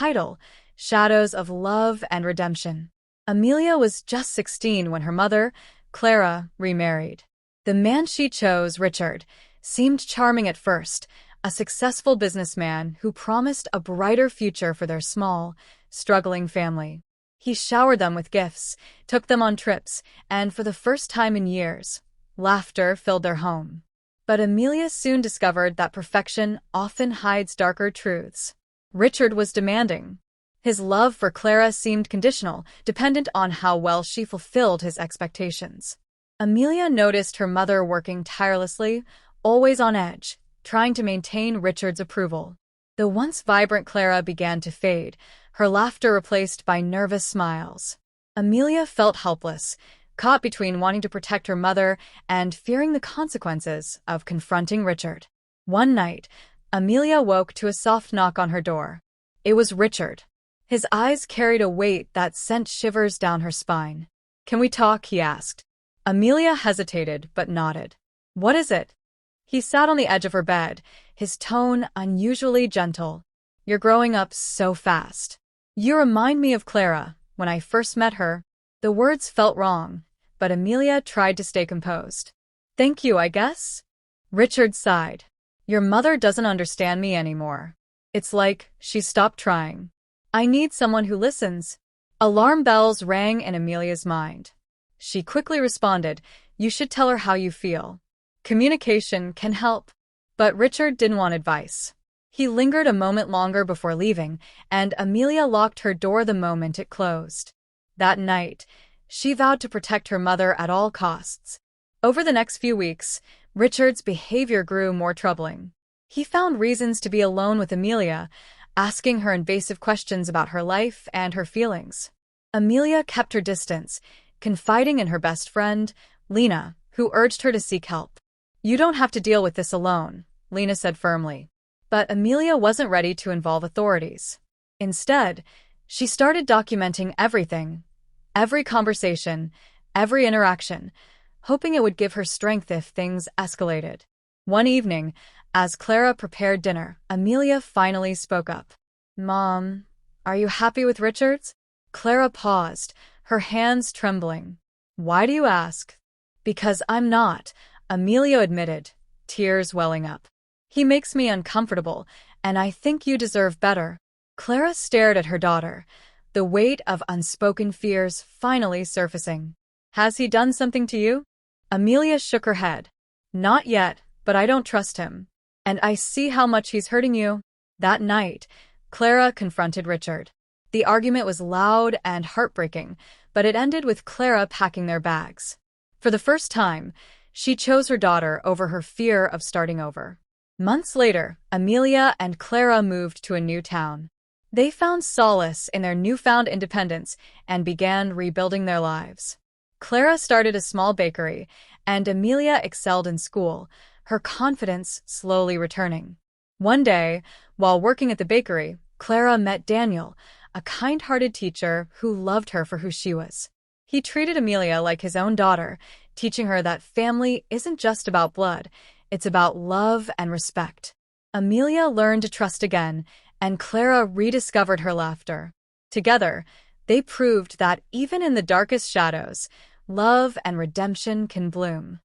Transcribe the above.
title, Shadows of Love and Redemption. Amelia was just 16 when her mother, Clara, remarried. The man she chose, Richard, seemed charming at first, a successful businessman who promised a brighter future for their small, struggling family. He showered them with gifts, took them on trips, and for the first time in years, laughter filled their home. But Amelia soon discovered that perfection often hides darker truths. Richard was demanding. His love for Clara seemed conditional, dependent on how well she fulfilled his expectations. Amelia noticed her mother working tirelessly, always on edge, trying to maintain Richard's approval. The once vibrant Clara began to fade, her laughter replaced by nervous smiles. Amelia felt helpless, caught between wanting to protect her mother and fearing the consequences of confronting Richard. One night, Amelia woke to a soft knock on her door. It was Richard. His eyes carried a weight that sent shivers down her spine. "Can we talk?" he asked. Amelia hesitated but nodded. "What is it?" He sat on the edge of her bed, his tone unusually gentle. "You're growing up so fast. You remind me of Clara, when I first met her." The words felt wrong, but Amelia tried to stay composed. "Thank you, I guess?" Richard sighed. "Your mother doesn't understand me anymore. It's like she stopped trying. I need someone who listens." Alarm bells rang in Amelia's mind. She quickly responded, "You should tell her how you feel. Communication can help." But Richard didn't want advice. He lingered a moment longer before leaving, and Amelia locked her door the moment it closed. That night, she vowed to protect her mother at all costs. Over the next few weeks, Richard's behavior grew more troubling. He found reasons to be alone with Amelia, asking her invasive questions about her life and her feelings. Amelia kept her distance, confiding in her best friend, Lena, who urged her to seek help. "You don't have to deal with this alone," Lena said firmly. But Amelia wasn't ready to involve authorities. Instead, she started documenting everything, every conversation, every interaction, hoping it would give her strength if things escalated. One evening, as Clara prepared dinner, Amelia finally spoke up. "Mom, are you happy with Richards?" Clara paused, her hands trembling. "Why do you ask?" "Because I'm not," Amelia admitted, tears welling up. "He makes me uncomfortable, and I think you deserve better." Clara stared at her daughter, the weight of unspoken fears finally surfacing. "Has he done something to you?" Amelia shook her head. "Not yet, but I don't trust him. And I see how much he's hurting you." That night, Clara confronted Richard. The argument was loud and heartbreaking, but it ended with Clara packing their bags. For the first time, she chose her daughter over her fear of starting over. Months later, Amelia and Clara moved to a new town. They found solace in their newfound independence and began rebuilding their lives. Clara started a small bakery, and Amelia excelled in school, her confidence slowly returning. One day, while working at the bakery, Clara met Daniel, a kind-hearted teacher who loved her for who she was. He treated Amelia like his own daughter, teaching her that family isn't just about blood, it's about love and respect. Amelia learned to trust again, and Clara rediscovered her laughter. Together, they proved that even in the darkest shadows, love and redemption can bloom.